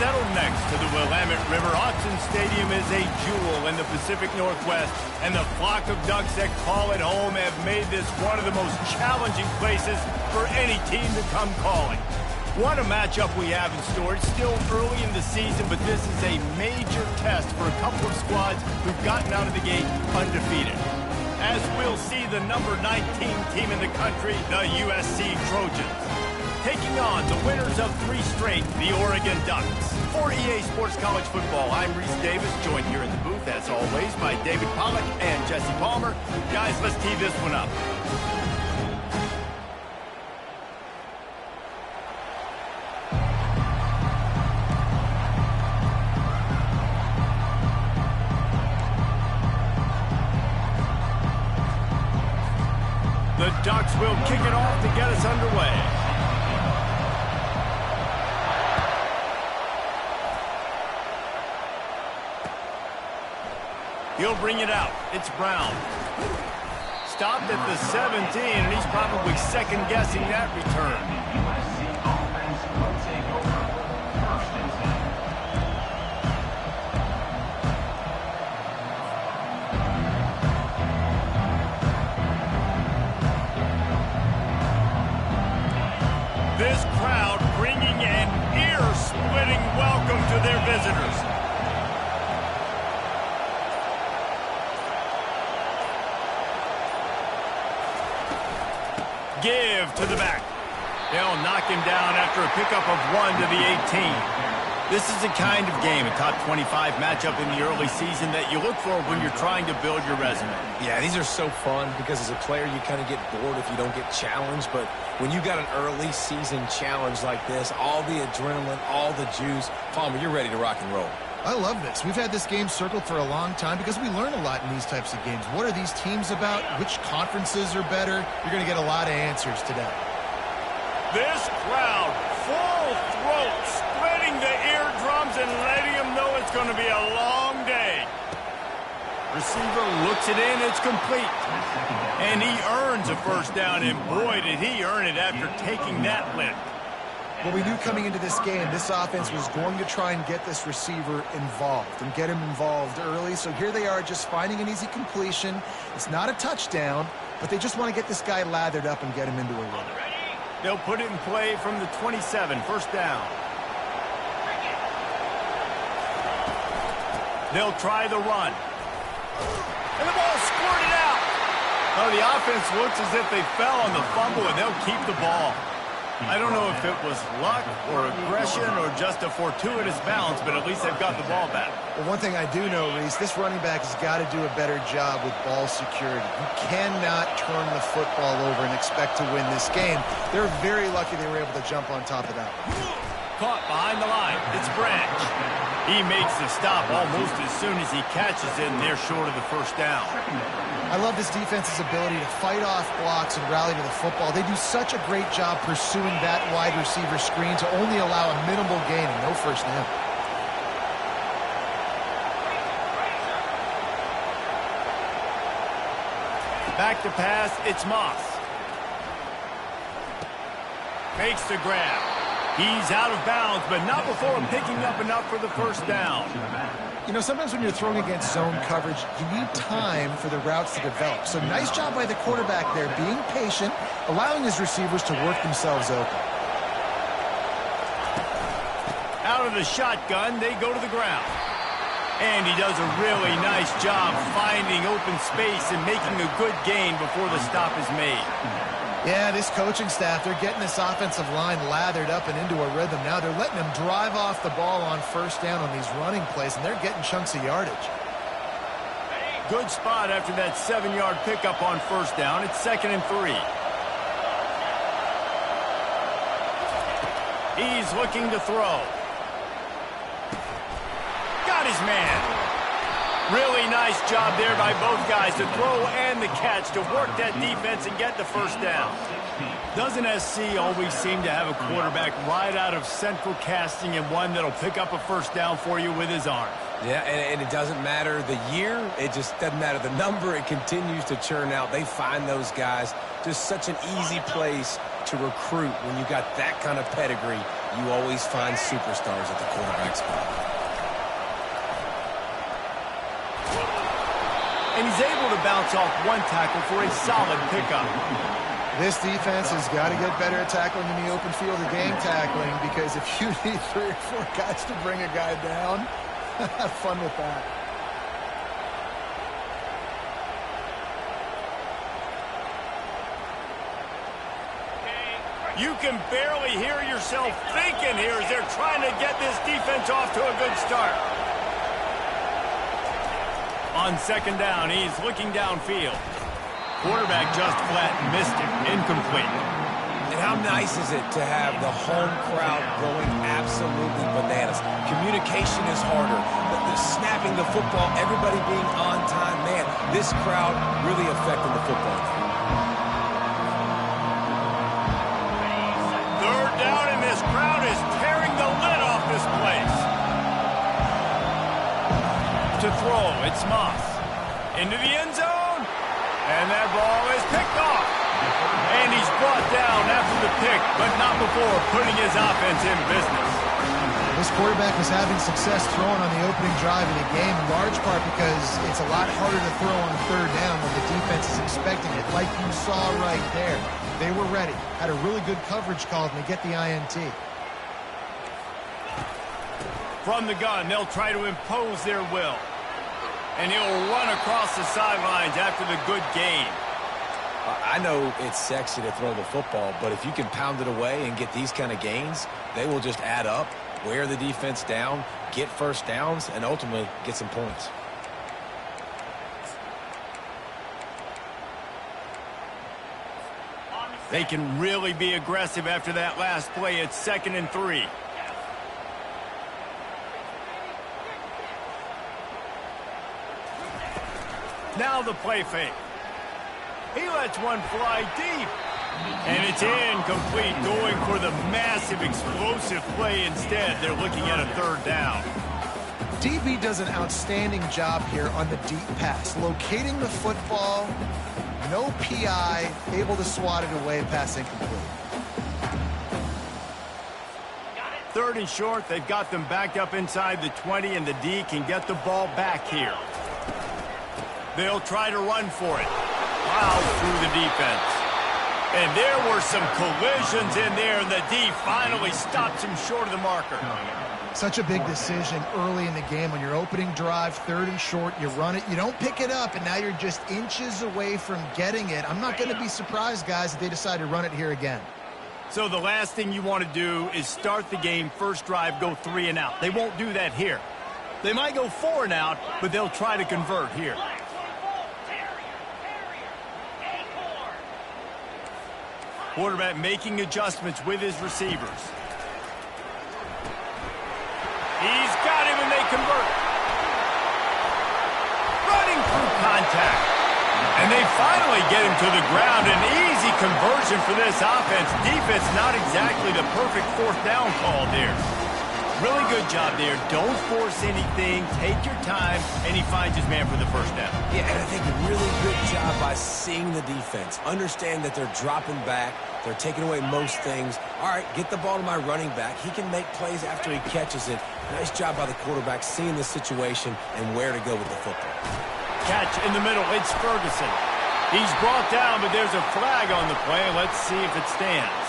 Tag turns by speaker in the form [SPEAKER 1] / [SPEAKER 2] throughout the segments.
[SPEAKER 1] settled next to the Willamette River. Autzen Stadium is a jewel in the Pacific Northwest, and the flock of Ducks that call it home have made this one of the most challenging places for any team to come calling. What a matchup we have in store. It's still early in the season, but this is a major test for a couple of squads who've gotten out of the gate undefeated. As we'll see the number 19 team in the country, the USC Trojans, taking on the winners of 3 straight, the Oregon Ducks. For EA Sports College Football, I'm Reese Davis, joined here in the booth, as always, by David Pollack and Jesse Palmer. Guys, let's tee this one up. The Ducks will kick it off to get us underway. He'll bring it out. It's Brown. Stopped at the 17, and he's probably second-guessing that return. This crowd bringing an ear-splitting welcome to their visitors. Give to the back. They'll knock him down after a pickup of 1 to the 18. This is the kind of game, a top 25 matchup in the early season, that you look for when you're trying to build your resume.
[SPEAKER 2] Yeah, these are so fun because as a player, you kind of get bored if you don't get challenged. But when you got an early season challenge like this, all the adrenaline, all the juice, Palmer, you're ready to rock and roll.
[SPEAKER 3] I love this. We've had this game circled for a long time because we learn a lot in these types of games. What are these teams about? Which conferences are better? You're going to get a lot of answers today.
[SPEAKER 1] This crowd, full throat, splitting the eardrums and letting them know it's going to be a long day. Receiver looks it in, it's complete. And he earns a first down, and boy, did he earn it after taking that lift.
[SPEAKER 3] Well, we knew coming into this game, this offense was going to try and get this receiver involved and get him involved early. So here they are just finding an easy completion. It's not a touchdown, but they just want to get this guy lathered up and get him into a run.
[SPEAKER 1] They'll put it in play from the 27, first down. They'll try the run. And the ball squirted out. Oh, the offense looks as if they fell on the fumble, and they'll keep the ball. I don't know if it was luck or aggression or just a fortuitous bounce, but at least they've got the ball back.
[SPEAKER 3] Well, one thing I do know, Reese, this running back has got to do a better job with ball security. You cannot turn the football over and expect to win this game. They're very lucky they were able to jump on top of that.
[SPEAKER 1] Caught behind the line. It's Branch. He makes the stop almost as soon as he catches it, and they're short of the first down.
[SPEAKER 3] I love this defense's ability to fight off blocks and rally to the football. They do such a great job pursuing that wide receiver screen to only allow a minimal gain and no first down.
[SPEAKER 1] Back to pass, it's Moss. Makes the grab. He's out of bounds, but not before picking up enough for the first down.
[SPEAKER 3] You know, sometimes when you're throwing against zone coverage, you need time for the routes to develop. So nice job by the quarterback there, being patient, allowing his receivers to work themselves open.
[SPEAKER 1] Out of the shotgun, they go to the ground. And he does a really nice job finding open space and making a good gain before the stop is made.
[SPEAKER 3] Yeah, this coaching staff, they're getting this offensive line lathered up and into a rhythm. Now they're letting them drive off the ball on first down on these running plays, and they're getting chunks of yardage.
[SPEAKER 1] Good spot after that 7-yard pickup on first down. It's 2nd and 3. He's looking to throw. Got his man. Really nice job there by both guys to throw and the catch to work that defense and get the first down. Doesn't SC always seem to have a quarterback right out of central casting and one that'll pick up a first down for you with his arm?
[SPEAKER 2] Yeah, and it doesn't matter the year. It just doesn't matter the number. It continues to churn out. They find those guys just such an easy place to recruit when you got that kind of pedigree you always find superstars at the quarterback spot.
[SPEAKER 1] And he's able to bounce off one tackle for a solid pickup.
[SPEAKER 3] This defense has got to get better at tackling in the open field or game tackling, because if you need 3 or 4 guys to bring a guy down, have fun with that.
[SPEAKER 1] You can barely hear yourself thinking here as they're trying to get this defense off to a good start. On second down, he's looking downfield. Quarterback just flat missed it. Incomplete.
[SPEAKER 2] And how nice is it to have the home crowd going absolutely bananas? Communication is harder. The snapping the football, everybody being on time. Man, this crowd really affecting the football game.
[SPEAKER 1] Third down, and this crowd is tearing the lid off this place. To throw, it's Moss. Into the end zone. And that ball is picked off. And he's brought down after the pick, but not before putting his offense in business.
[SPEAKER 3] This quarterback was having success throwing on the opening drive of the game, in large part because it's a lot harder to throw on third down when the defense is expecting it, like you saw right there. They were ready, had a really good coverage call, and they get the INT.
[SPEAKER 1] From the gun, they'll try to impose their will. And he'll run across the sidelines after the good gain.
[SPEAKER 2] I know it's sexy to throw the football, but if you can pound it away and get these kind of gains, they will just add up, wear the defense down, get first downs, and ultimately get some points.
[SPEAKER 1] They can really be aggressive after that last play. It's 2nd and 3. Now the play fake. He lets one fly deep. And it's incomplete, going for the massive explosive play instead. They're looking at a 3rd down.
[SPEAKER 3] DB does an outstanding job here on the deep pass, locating the football, no PI, able to swat it away, pass incomplete.
[SPEAKER 1] 3rd and short, they've got them backed up inside the 20, and the D can get the ball back here. They'll try to run for it. Wow, through the defense. And there were some collisions in there, and the D finally stops him short of the marker.
[SPEAKER 3] Such a big decision early in the game. On your opening drive, 3rd and short, you run it, you don't pick it up, and now you're just inches away from getting it. I'm not going to be surprised, guys, if they decide to run it here again.
[SPEAKER 1] So the last thing you want to do is start the game, first drive, go 3 and out. They won't do that here. They might go 4 and out, but they'll try to convert here. Quarterback making adjustments with his receivers. He's got him, and they convert. Running through contact. And they finally get him to the ground. An easy conversion for this offense. Defense not exactly the perfect 4th down call there. Really good job there. Don't force anything. Take your time, and he finds his man for the 1st down.
[SPEAKER 2] Yeah, and I think a really good job by seeing the defense. Understand that they're dropping back. They're taking away most things. All right, get the ball to my running back. He can make plays after he catches it. Nice job by the quarterback seeing the situation and where to go with the football.
[SPEAKER 1] Catch in the middle. It's Ferguson. He's brought down, but there's a flag on the play. Let's see if it stands.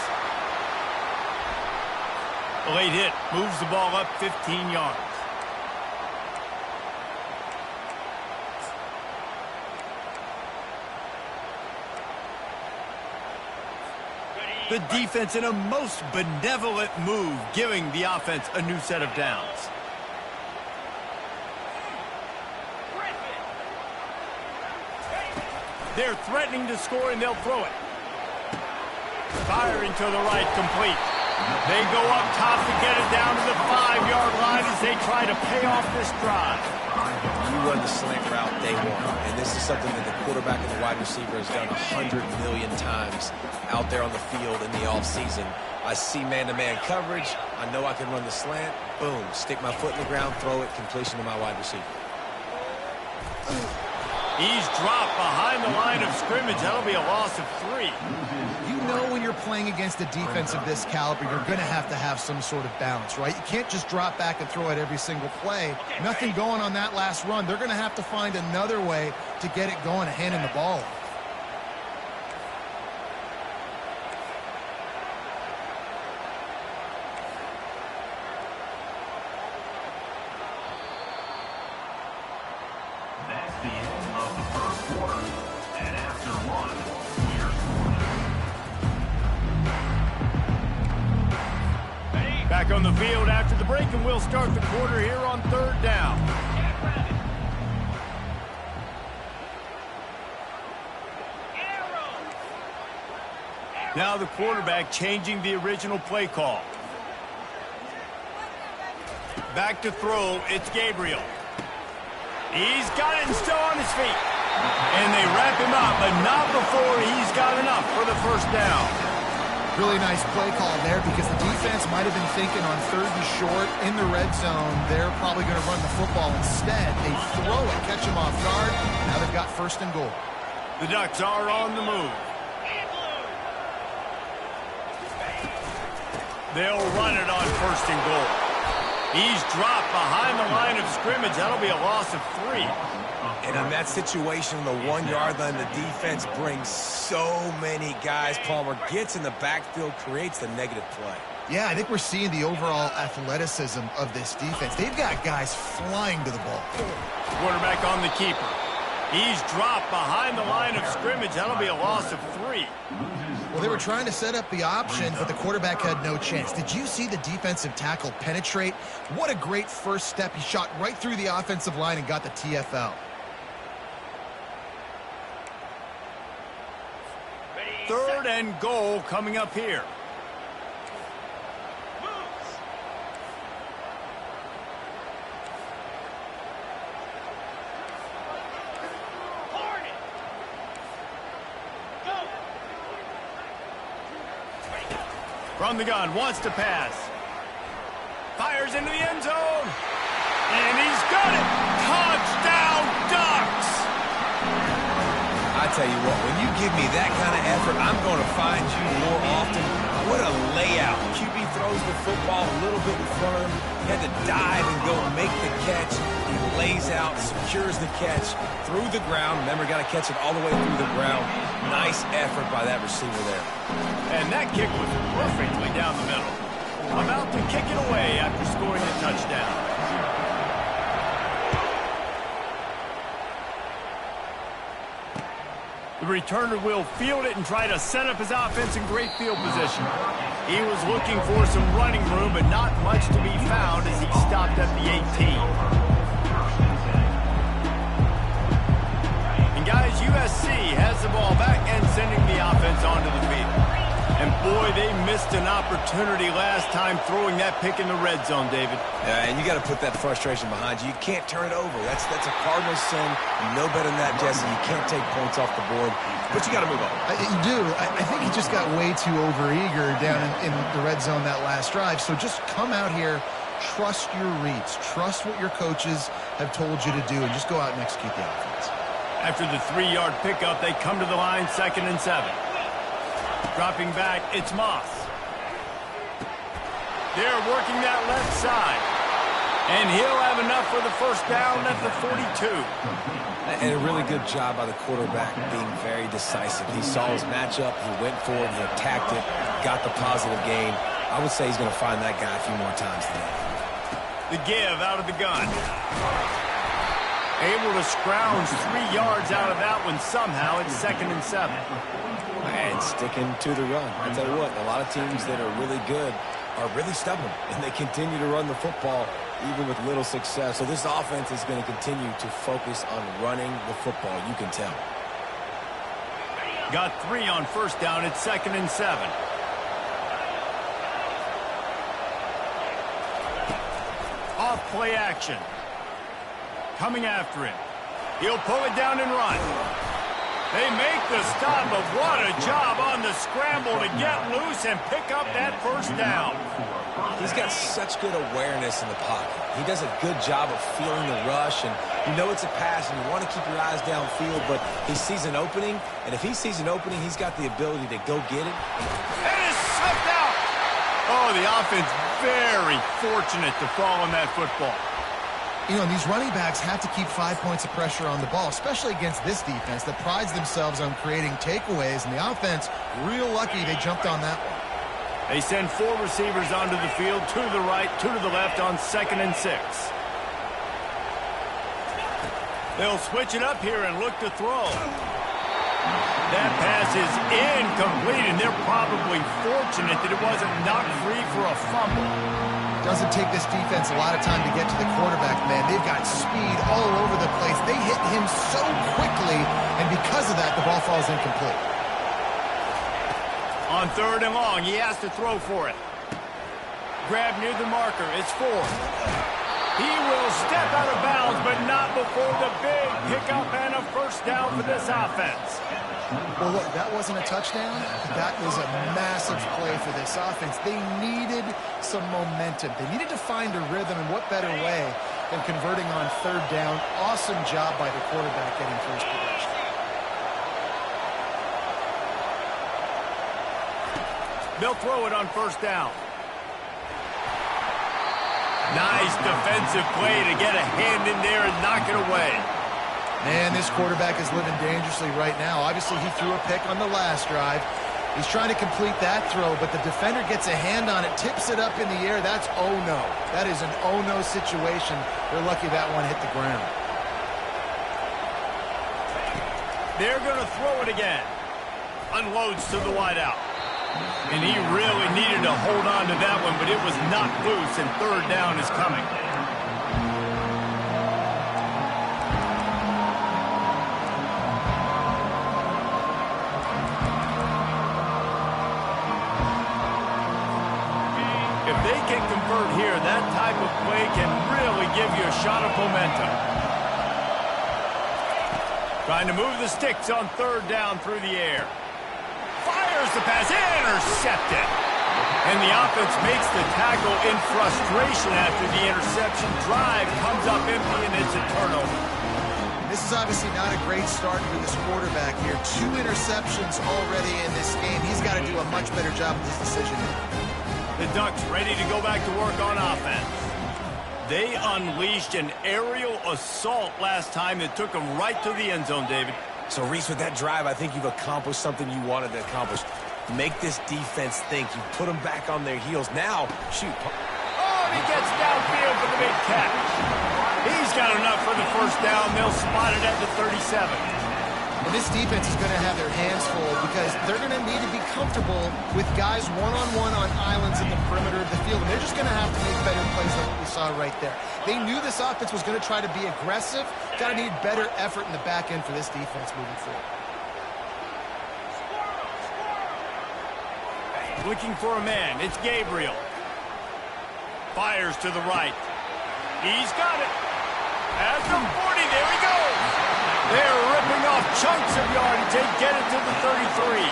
[SPEAKER 1] A late hit. Moves the ball up 15 yards. The defense in a most benevolent move, giving the offense a new set of downs. They're threatening to score, and they'll throw it. Firing to the right, complete. They go up top to get it down to the 5-yard line as they try to pay off this drive.
[SPEAKER 2] You run the slant route day one, and this is something that the quarterback and the wide receiver has done 100 million times out there on the field in the offseason. I see man-to-man coverage. I know I can run the slant. Boom, stick my foot in the ground, throw it, completion to my wide receiver.
[SPEAKER 1] He's dropped behind the line of scrimmage. That'll be a loss of 3.
[SPEAKER 3] You know when you're playing against a defense of this caliber, you're going to have some sort of balance, right? You can't just drop back and throw it every single play. Nothing going on that last run. They're going to have to find another way to get it going and handing the ball off.
[SPEAKER 1] Back on the field after the break, and we'll start the quarter here on 3rd down. Now the quarterback changing the original play call. Back to throw, it's Gabriel. He's got it and still on his feet. And they wrap him up, but not before he's got enough for the first down.
[SPEAKER 3] Really nice play call there because the defense might have been thinking on 3rd and short in the red zone. They're probably going to run the football. Instead, they throw it, catch him off guard. Now they've got 1st and goal.
[SPEAKER 1] The Ducks are on the move. They'll run it on 1st and goal. He's dropped behind the line of scrimmage. That'll be a loss of 3.
[SPEAKER 2] And in that situation, on the 1-yard line, the defense brings so many guys. Palmer gets in the backfield, creates the negative play.
[SPEAKER 3] Yeah, I think we're seeing the overall athleticism of this defense. They've got guys flying to the ball.
[SPEAKER 1] Quarterback on the keeper. He's dropped behind the line of scrimmage. That'll be a loss of 3.
[SPEAKER 3] Well, they were trying to set up the option, but the quarterback had no chance. Did you see the defensive tackle penetrate? What a great first step. He shot right through the offensive line and got the TFL.
[SPEAKER 1] 3rd and goal coming up here. From the gun, wants to pass. Fires into the end zone. And he's got it. Touchdown, Ducks!
[SPEAKER 2] I tell you what, when you give me that kind of effort, I'm going to find you more often. What a layout. QB throws the football a little bit in front of him. He had to dive and go make the catch. He lays out, secures the catch through the ground. Remember, got to catch it all the way through the ground. Nice effort by that receiver there.
[SPEAKER 1] And that kick was perfectly down the middle. About to kick it away after scoring a touchdown. The returner will field it and try to set up his offense in great field position. He was looking for some running room, but not much to be found as he stopped at the 18. And guys, USC has the ball back and sending the offense onto the field. And boy, they missed an opportunity last time throwing that pick in the red zone, David.
[SPEAKER 2] And you got to put that frustration behind you. You can't turn it over. That's a cardinal sin. You know better than that, Jesse. You can't take points off the board, but you got to move on.
[SPEAKER 3] You do. I think he just got way too overeager down in the red zone that last drive. So just come out here, trust your reads, trust what your coaches have told you to do, and just go out and execute the offense.
[SPEAKER 1] After the 3-yard pickup, they come to the line, 2nd and 7. Dropping back, it's Moss. They're working that left side. And he'll have enough for the first down at the 42.
[SPEAKER 2] And a really good job by the quarterback being very decisive. He saw his matchup, he went for it, he attacked it, got the positive gain. I would say he's going to find that guy a few more times today.
[SPEAKER 1] The give out of the gun. Able to scrounge 3 yards out of that one somehow. It's 2nd and 7.
[SPEAKER 2] And sticking to the run. I tell you what, a lot of teams that are really good are really stubborn, and they continue to run the football even with little success. So this offense is going to continue to focus on running the football. You can tell.
[SPEAKER 1] Got 3 on first down. It's 2nd and 7. Off play action. Coming after him. He'll pull it down and run. They make the stop, but what a job on the scramble to get loose and pick up that first down.
[SPEAKER 2] He's got such good awareness in the pocket. He does a good job of feeling the rush, and you know it's a pass, and you want to keep your eyes downfield, but he sees an opening, and if he sees an opening, he's got the ability to go get it.
[SPEAKER 1] It is sucked out. Oh, the offense very fortunate to fall on that football.
[SPEAKER 3] You know, these running backs have to keep 5 points of pressure on the ball, especially against this defense that prides themselves on creating takeaways, and the offense, real lucky they jumped on that one.
[SPEAKER 1] They send 4 receivers onto the field, 2 to the right, 2 to the left on 2nd and 6. They'll switch it up here and look to throw. That pass is incomplete, and they're probably fortunate that it wasn't knocked free for a fumble.
[SPEAKER 3] Doesn't take this defense a lot of time to get to the quarterback, man. They've got speed all over the place. They hit him so quickly, and because of that, the ball falls incomplete.
[SPEAKER 1] On 3rd and long, he has to throw for it. Grab near the marker. It's 4. He will step out of bounds, but not before the big pickup and a first down for this offense.
[SPEAKER 3] Well, look, that wasn't a touchdown. That was a massive play for this offense. They needed some momentum. They needed to find a rhythm, and what better way than converting on 3rd down. Awesome job by the quarterback getting first possession.
[SPEAKER 1] They'll throw it on 1st down. Nice defensive play to get a hand in there and knock it away.
[SPEAKER 3] Man, this quarterback is living dangerously right now. Obviously, he threw a pick on the last drive. He's trying to complete that throw, but the defender gets a hand on it, tips it up in the air. That's oh-no. That is an oh-no situation. They're lucky that one hit the ground.
[SPEAKER 1] They're going to throw it again. Unloads to the wideout. And he really needed to hold on to that one, but it was knocked loose, and 3rd down is coming. If they can convert here, that type of play can really give you a shot of momentum. Trying to move the sticks on 3rd down through the air. Fires the pass, intercepted. And the offense makes the tackle in frustration after the interception. Drive comes up empty, and it's a turnover.
[SPEAKER 3] This is obviously not a great start for this quarterback here. 2 interceptions already in this game. He's got to do a much better job with this decision.
[SPEAKER 1] The Ducks ready to go back to work on offense. They unleashed an aerial assault last time that took them right to the end zone, David.
[SPEAKER 2] So, Reese, with that drive, I think you've accomplished something you wanted to accomplish. Make this defense think. You put them back on their heels. Now, shoot.
[SPEAKER 1] Oh, he gets downfield for the big catch. He's got enough for the first down. They'll spot it at the 37.
[SPEAKER 3] And this defense is going to have their hands full because they're going to need to be comfortable with guys one-on-one on islands in the perimeter of the field. And they're just going to have to make better plays like what we saw right there. They knew this offense was going to try to be aggressive. Got to need better effort in the back end for this defense moving forward.
[SPEAKER 1] Looking for a man. It's Gabriel. Fires to the right. He's got it. At the 40, there he goes. They're ripping off chunks of yardage. They get it to the 33.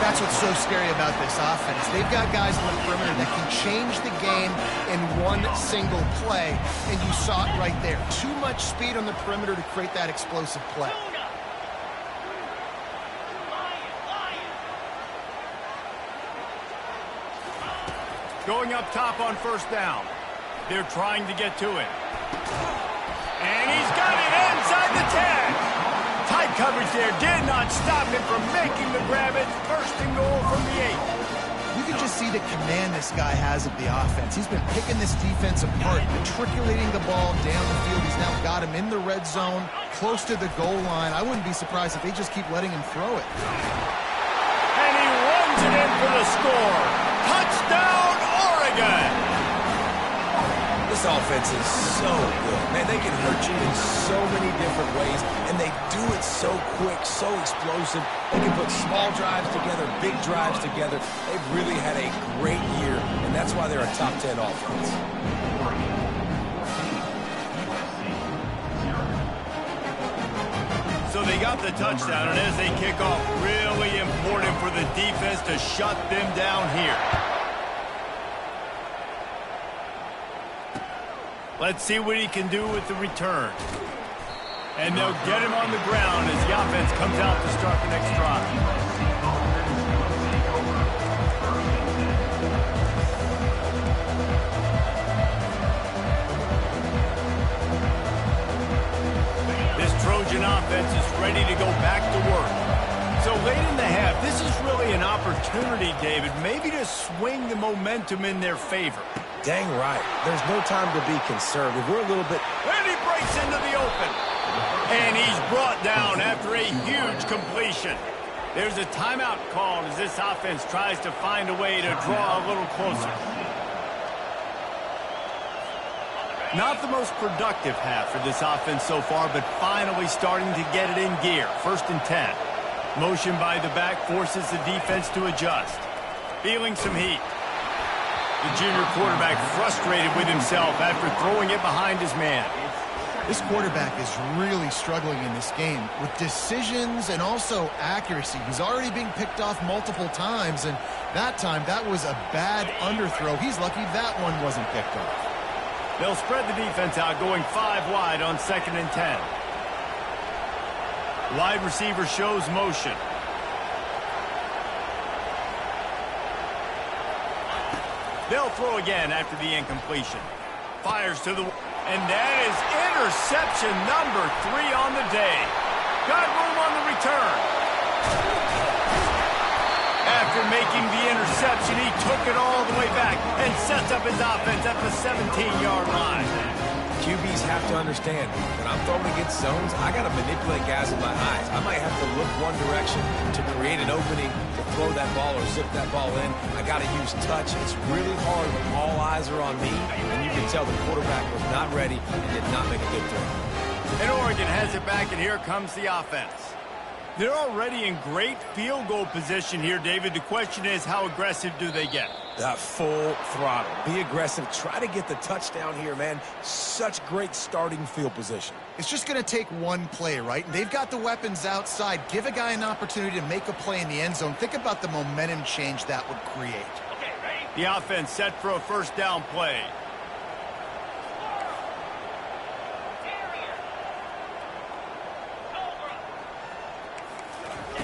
[SPEAKER 3] That's what's so scary about this offense. They've got guys in the perimeter that can change the game in one single play, and you saw it right there. Too much speed on the perimeter to create that explosive play.
[SPEAKER 1] Going up top on 1st down. They're trying to get to it. And he's got it inside the 10. Tight coverage there did not stop him from making the grab. It's 1st and goal from the 8.
[SPEAKER 3] You can just see the command this guy has of the offense. He's been picking this defense apart, matriculating the ball down the field. He's now got him in the red zone, close to the goal line. I wouldn't be surprised if they just keep letting him throw it.
[SPEAKER 1] And he runs it in for the score. Touchdown, Oregon!
[SPEAKER 2] This offense is so good. Man, they can hurt you in so many different ways, and they do it so quick, so explosive. They can put small drives together, big drives together. They've really had a great year, and that's why they're a top 10 offense.
[SPEAKER 1] So they got the touchdown, and as they kick off, really important for the defense to shut them down here. Let's see what he can do with the return. And they'll get him on the ground as the offense comes out to start the next drive. Trojan offense is ready to go back to work. So late in the half, this is really an opportunity, David, maybe to swing the momentum in their favor.
[SPEAKER 2] Dang right. There's no time to be conservative. We're a little bit...
[SPEAKER 1] And he breaks into the open. And he's brought down after a huge completion. There's a timeout called as this offense tries to find a way to draw a little closer. Not the most productive half for this offense so far, but finally starting to get it in gear. 1st and 10. Motion by the back forces the defense to adjust. Feeling some heat. The junior quarterback frustrated with himself after throwing it behind his man.
[SPEAKER 3] This quarterback is really struggling in this game with decisions and also accuracy. He's already being picked off multiple times, and that time that was a bad underthrow. He's lucky that one wasn't picked off.
[SPEAKER 1] They'll spread the defense out, going 5 wide on 2nd and 10. Wide receiver shows motion. They'll throw again after the incompletion. Fires to the... And that is interception number 3 on the day. Got room on the return. After making the interception, he took it all the way back and sets up his offense at the 17-yard line.
[SPEAKER 2] QBs have to understand, when I'm throwing against zones, I got to manipulate guys with my eyes. I might have to look one direction to create an opening to throw that ball or zip that ball in. I got to use touch. It's really hard when all eyes are on me, and you can tell the quarterback was not ready and did not make a good throw.
[SPEAKER 1] And Oregon has it back, and here comes the offense. They're already in great field goal position here, David. The question is, how aggressive do they get?
[SPEAKER 2] Full throttle. Be aggressive. Try to get the touchdown here, man. Such great starting field position.
[SPEAKER 3] It's just going to take one play, right? And they've got the weapons outside. Give a guy an opportunity to make a play in the end zone. Think about the momentum change that would create.
[SPEAKER 1] Okay, ready? The offense set for a 1st down play.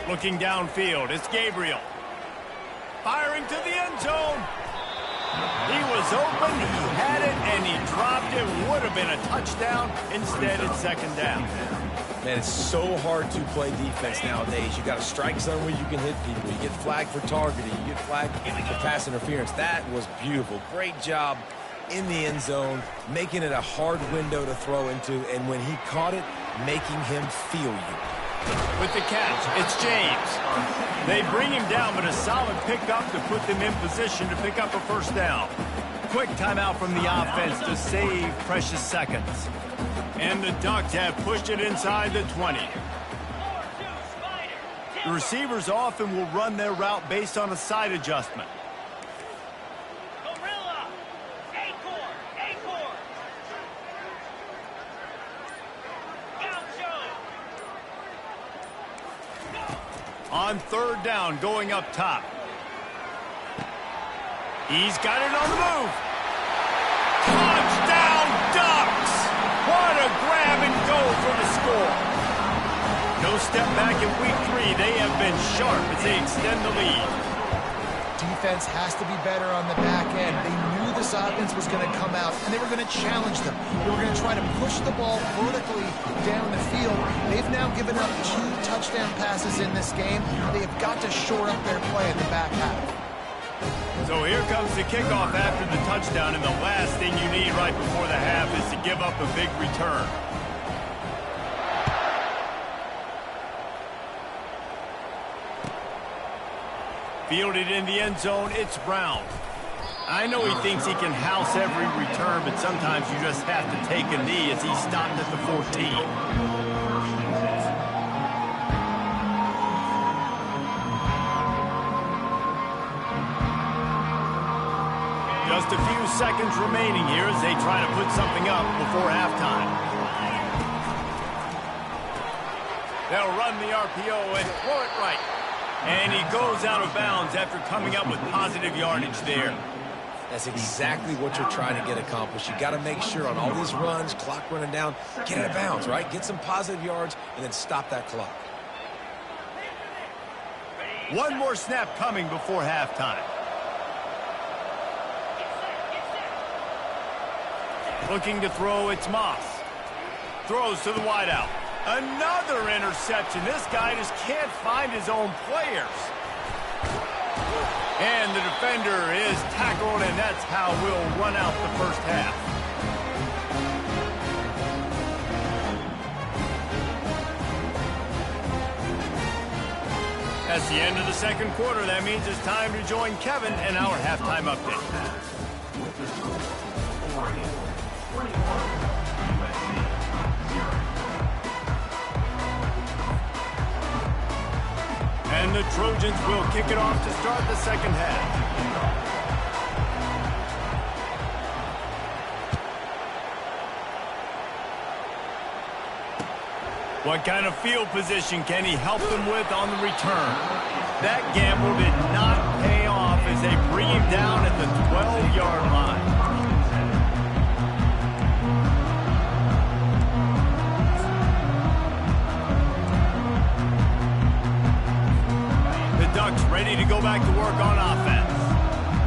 [SPEAKER 1] Looking downfield, it's Gabriel. Firing to the end zone. He was open, he had it, and he dropped it. Would have been a touchdown. Instead, it's 2nd down.
[SPEAKER 2] Man, it's so hard to play defense nowadays. You got a strike zone where you can hit people. You get flagged for targeting. You get flagged for pass interference. That was beautiful. Great job in the end zone, making it a hard window to throw into, and when he caught it, making him feel you.
[SPEAKER 1] With the catch, it's James. They bring him down, but a solid pickup to put them in position to pick up a 1st down. Quick timeout from the offense to save precious seconds. And the Ducks have pushed it inside the 20. The receivers often will run their route based on a side adjustment. On 3rd down, going up top. He's got it on the move. Touchdown, Ducks! What a grab and go for the score. No step back in week 3. They have been sharp as they extend the lead.
[SPEAKER 3] Defense has to be better on the back end. They knew this offense was going to come out, and they were going to challenge them. They were going to try to push the ball vertically down the field. They've now given up 2 touchdown passes in this game. They have got to shore up their play in the back half.
[SPEAKER 1] So here comes the kickoff after the touchdown, and the last thing you need right before the half is to give up a big return. Fielded in the end zone, it's Brown. I know he thinks he can house every return, but sometimes you just have to take a knee as he stopped at the 14. Just a few seconds remaining here as they try to put something up before halftime. They'll run the RPO and throw it right. And he goes out of bounds after coming up with positive yardage there.
[SPEAKER 2] That's exactly what you're trying to get accomplished. You got to make sure on all these runs, clock running down, get out of bounds, right? Get some positive yards and then stop that clock.
[SPEAKER 1] One more snap coming before halftime. Looking to throw, it's Moss. Throws to the wideout. Another interception. This guy just can't find his own players. And the defender is tackled, and that's how we'll run out the first half. That's the end of the second quarter. That means it's time to join Kevin and our halftime update. And the Trojans will kick it off to start the second half. What kind of field position can he help them with on the return? That gamble did not pay off as they bring him down at the 12-yard line. The Ducks ready to go back to work on offense.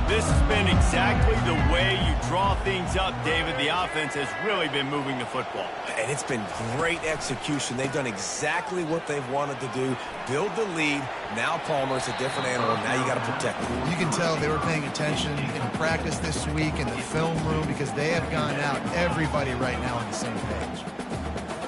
[SPEAKER 1] This has been exactly the way you draw things up, David. The offense has really been moving the football.
[SPEAKER 2] And it's been great execution. They've done exactly what they've wanted to do. Build the lead. Now Palmer's a different animal. Now you got to protect him.
[SPEAKER 3] You can tell they were paying attention in practice this week in the film room because they have gone out, everybody right now on the same page.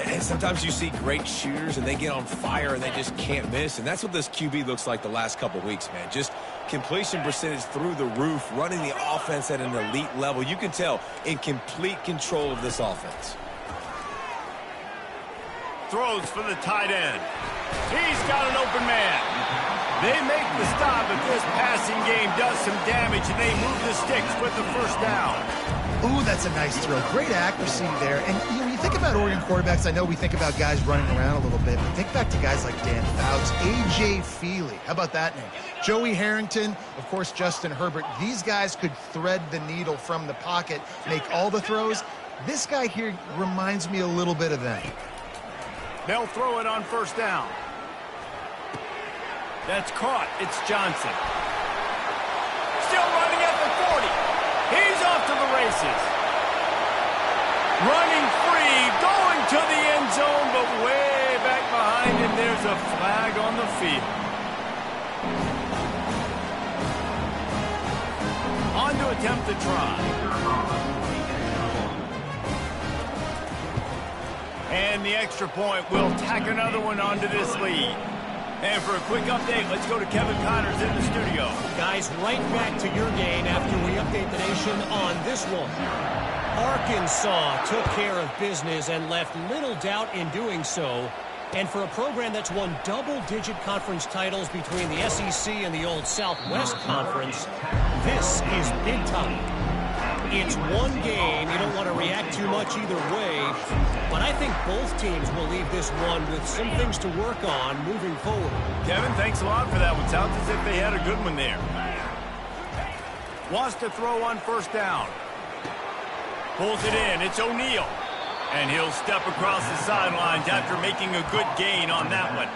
[SPEAKER 2] And sometimes you see great shooters and they get on fire and they just can't miss. And that's what this QB looks like the last couple weeks, man. Just completion percentage through the roof, running the offense at an elite level. You can tell in complete control of this offense.
[SPEAKER 1] Throws for the tight end. He's got an open man. They make the stop, but this passing game does some damage, and they move the sticks with the first down.
[SPEAKER 3] Ooh, that's a nice throw. Great accuracy there. And you think about Oregon quarterbacks, I know we think about guys running around a little bit, but think back to guys like Dan Fouts, A.J. Feely. How about that name? Joey Harrington, of course, Justin Herbert. These guys could thread the needle from the pocket, make all the throws. This guy here reminds me a little bit of them.
[SPEAKER 1] They'll throw it on first down. That's caught. It's Johnson. Still running at the 40. He's off to the races. Running free, going to the end zone, but way back behind him, there's a flag on the field. On to attempt the try. And the extra point will tack another one onto this lead. And for a quick update, let's go to Kevin Connors in the studio.
[SPEAKER 4] Guys, right back to your game after we update the nation on this one. Arkansas took care of business and left little doubt in doing so. And for a program that's won double-digit conference titles between the SEC and the old Southwest Conference, this is big time. It's one game. You don't want to react too much either way. But I think both teams will leave this one with some things to work on moving forward.
[SPEAKER 1] Kevin, thanks a lot for that one. Sounds as if they had a good one there. Wants to throw on first down. Pulls it in. It's O'Neal. And he'll step across the sidelines after making a good gain on that one.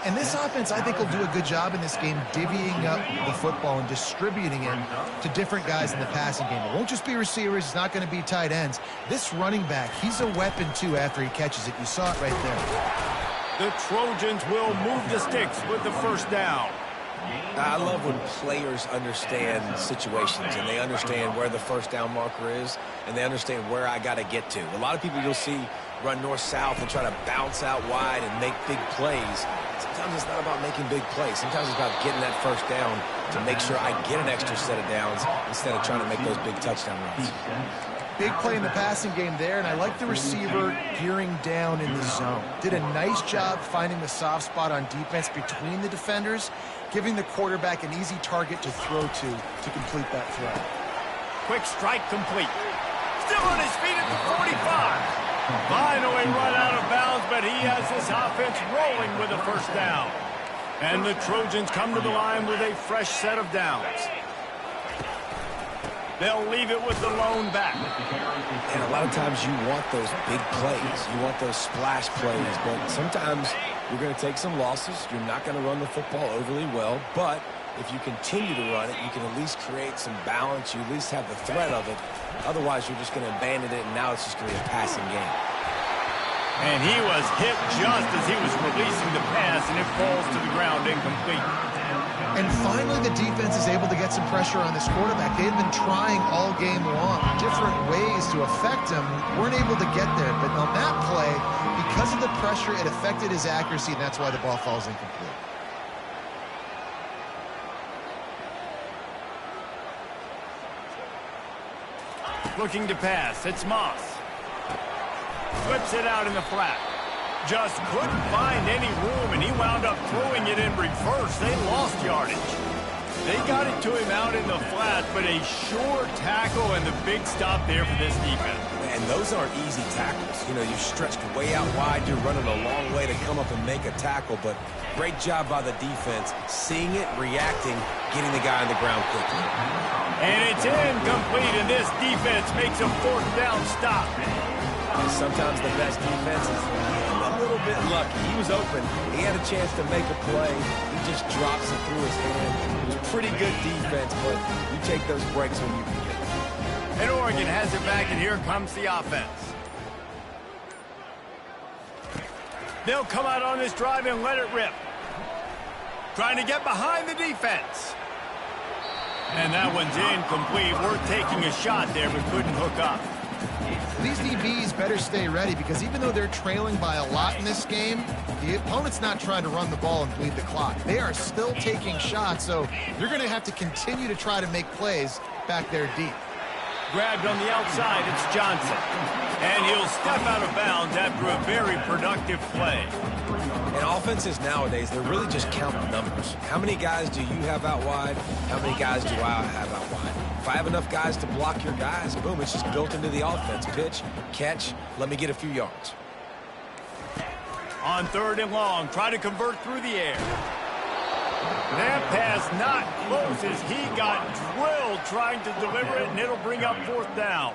[SPEAKER 3] And this offense, I think, will do a good job in this game divvying up the football and distributing it to different guys in the passing game. It won't just be receivers. It's not going to be tight ends. This running back, he's a weapon, too, after he catches it. You saw it right there.
[SPEAKER 1] The Trojans will move the sticks with the first down.
[SPEAKER 2] I love when players understand situations and they understand where the first down marker is and they understand where I got to get to. A lot of people you'll see run north-south and try to bounce out wide and make big plays. Sometimes it's not about making big plays. Sometimes it's about getting that first down to make sure I get an extra set of downs instead of trying to make those big touchdown runs.
[SPEAKER 3] Big play in the passing game there, and I like the receiver gearing down in the zone. Did a nice job finding the soft spot on defense between the defenders, giving the quarterback an easy target to throw to complete that throw.
[SPEAKER 1] Quick strike complete. Still on his feet at the 45. Finally run out of bounds, but but he has this offense rolling with a first down. And the Trojans come to the line with a fresh set of downs. They'll leave it with the lone back.
[SPEAKER 2] And a lot of times you want those big plays. You want those splash plays. But sometimes you're going to take some losses. You're not going to run the football overly well. But if you continue to run it, you can at least create some balance. You at least have the threat of it. Otherwise, you're just going to abandon it, and now it's just going to be a passing game.
[SPEAKER 1] And he was hit just as he was releasing the pass, and it falls to the ground incomplete.
[SPEAKER 3] And finally, the defense is able to get some pressure on this quarterback. They've been trying all game long, different ways to affect him. Weren't able to get there. But on that play, because of the pressure, it affected his accuracy, and that's why the ball falls incomplete.
[SPEAKER 1] Looking to pass. It's Moss. Flips it out in the flat. Just couldn't find any room, and he wound up throwing it in reverse. They lost yardage. They got it to him out in the flat, but a sure tackle and the big stop there for this defense.
[SPEAKER 2] And those aren't easy tackles. You know, you're stretched way out wide. You're running a long way to come up and make a tackle, but great job by the defense. Seeing it, reacting, getting the guy on the ground quickly.
[SPEAKER 1] And it's incomplete, and this defense makes a fourth down stop.
[SPEAKER 2] And sometimes the best defense is a little bit lucky. He was open. He had a chance to make a play. He just drops it through his hand. It was pretty good defense, but you take those breaks when you can get them.
[SPEAKER 1] And Oregon has it back, and here comes the offense. They'll come out on this drive and let it rip. Trying to get behind the defense. And that one's incomplete. We're taking a shot there, but couldn't hook up.
[SPEAKER 3] These DBs better stay ready, because even though they're trailing by a lot in this game, the opponent's not trying to run the ball and bleed the clock. They are still taking shots, so you're going to have to continue to try to make plays back there deep.
[SPEAKER 1] Grabbed on the outside, it's Johnson. And he'll step out of bounds after a very productive play.
[SPEAKER 2] And offenses nowadays, they're really just counting numbers. How many guys do you have out wide? How many guys do I have out wide? If I have enough guys to block your guys, boom, it's just built into the offense. Pitch, catch, let me get a few yards.
[SPEAKER 1] On third and long, try to convert through the air. That pass not close as he got drilled trying to deliver it, and it'll bring up fourth down.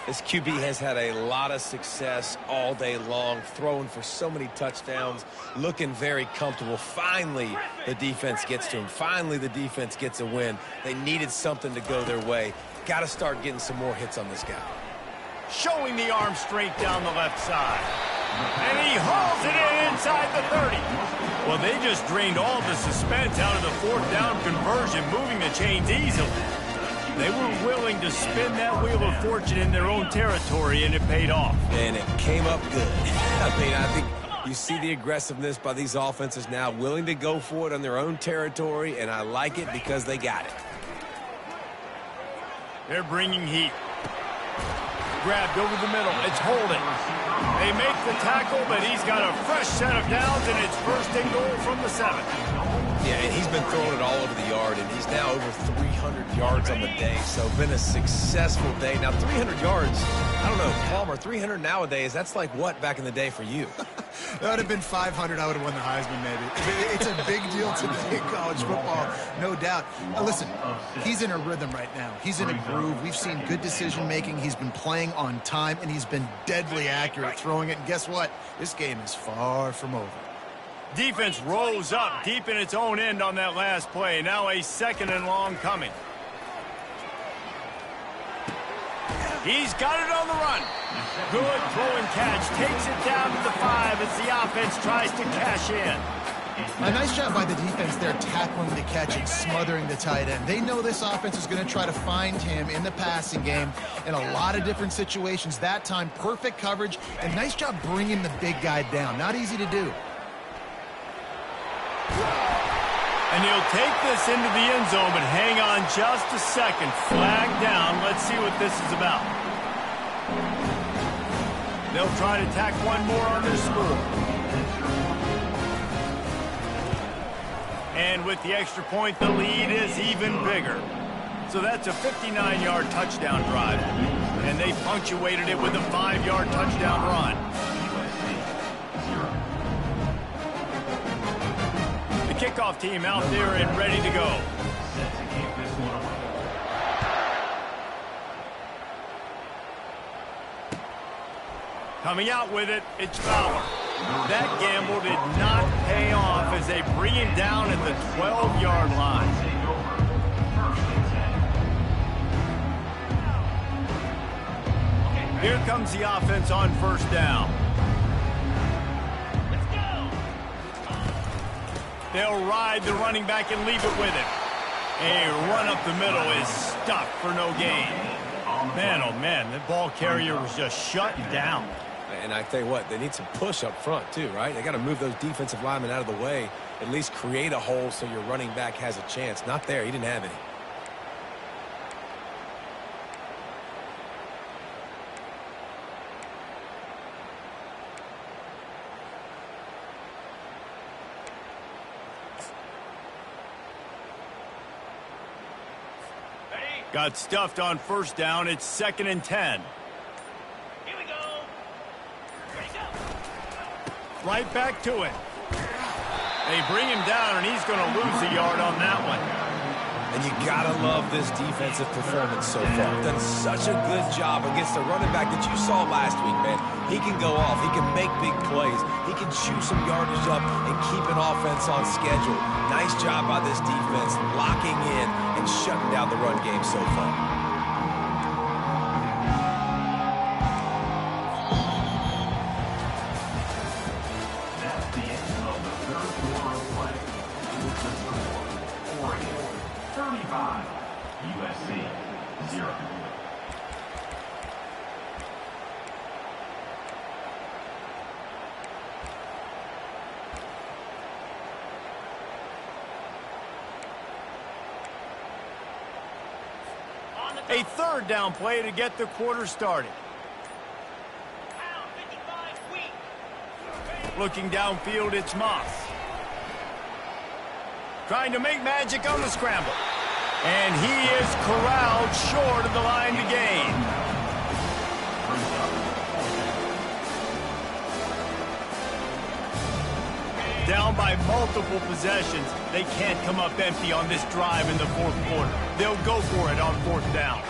[SPEAKER 2] This QB has had a lot of success all day long, throwing for so many touchdowns, looking very comfortable. Finally, the defense gets to him. Finally, the defense gets a win. They needed something to go their way. Got to start getting some more hits on this guy.
[SPEAKER 1] Showing the arm strength down the left side. And he hauls it in inside the 30. Well, they just drained all the suspense out of the fourth down conversion, moving the chains easily. They were willing to spin that wheel of fortune in their own territory, and it paid off.
[SPEAKER 2] And it came up good. I think you see the aggressiveness by these offenses now, willing to go for it on their own territory, and I like it because they got it.
[SPEAKER 1] They're bringing heat. Grabbed over the middle. It's Holden. They make the tackle, but he's got a fresh set of downs, and it's first and goal from the 7.
[SPEAKER 2] Yeah, and he's been throwing it all over the yard, and he's now over 300 yards on the day, so been a successful day. Now, 300 yards, I don't know, Palmer, 300 nowadays, that's like what back in the day for you?
[SPEAKER 3] That would have been 500. I would have won the Heisman, maybe. It's a big deal today in college football, no doubt. Listen, he's in a rhythm right now. He's in a groove. We've seen good decision-making. He's been playing on time, and he's been deadly accurate throwing it. And guess what? This game is far from over.
[SPEAKER 1] Defense rose up deep in its own end on that last play. Now a second and long coming. He's got it on the run. Good throw and catch. Takes it down to the 5 as the offense tries to cash in.
[SPEAKER 3] A nice job by the defense there, tackling the catch and smothering the tight end. They know this offense is going to try to find him in the passing game in a lot of different situations. That time, perfect coverage, and nice job bringing the big guy down. Not easy to do.
[SPEAKER 1] And he'll take this into the end zone, but hang on just a second. Flag down. Let's see what this is about. They'll try to tack one more on their score. And with the extra point, the lead is even bigger. So that's a 59-yard touchdown drive. And they punctuated it with a 5-yard touchdown run. kickoff team out there and ready to go. Coming out with it, it's Fowler. That gamble did not pay off as they bring him down at the 12-yard line. Here comes the offense on first down. They'll ride the running back and leave it with him. A run up the middle is stuck for no gain. Man, oh man, the ball carrier was just shut down.
[SPEAKER 2] And I tell you what, they need some push up front too, right? They got to move those defensive linemen out of the way, at least create a hole so your running back has a chance. Not there, he didn't have any.
[SPEAKER 1] Got stuffed on first down. It's 2nd and 10.
[SPEAKER 5] Here we go. Ready, go.
[SPEAKER 1] Right back to it. They bring him down, and he's going to lose a yard on that one.
[SPEAKER 2] And you got to love this defensive performance so far. Done such a good job against the running back that you saw last week, man. He can go off. He can make big plays. He can chew some yardage up and keep an offense on schedule. Nice job by this defense, locking in and shutting down the run game so far.
[SPEAKER 6] That's the end of the third quarter of play. With the score, Oregon 35, USC 0.
[SPEAKER 1] A third down play to get the quarter started.
[SPEAKER 5] Pound 55 weak.
[SPEAKER 1] Looking downfield, it's Moss. Trying to make magic on the scramble. And he is corralled short of the line to gain. Down by multiple possessions. They can't come up empty on this drive in the fourth quarter. They'll go for it on fourth down.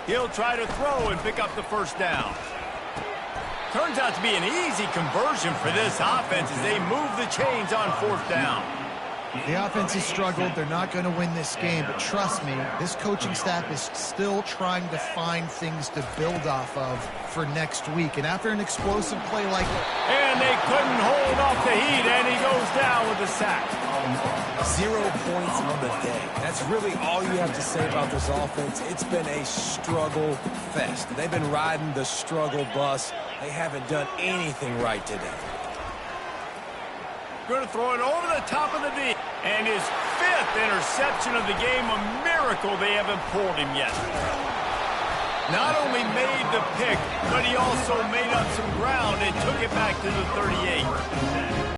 [SPEAKER 1] He'll try to throw and pick up the first down. Turns out to be an easy conversion for this offense as they move the chains on fourth down.
[SPEAKER 3] The offense has struggled. They're not going to win this game, but trust me, this coaching staff is still trying to find things to build off of for next week. And after an explosive play like that,
[SPEAKER 1] And they couldn't hold off the heat, and he goes down with a sack.
[SPEAKER 2] 0 points on the day. That's really all you have to say about this offense. It's been a struggle fest. They've been riding the struggle bus. They haven't done anything right today.
[SPEAKER 1] Going to throw it over the top of the D. And his 5th interception of the game, a miracle they haven't pulled him yet. Not only made the pick, but he also made up some ground and took it back to the 38.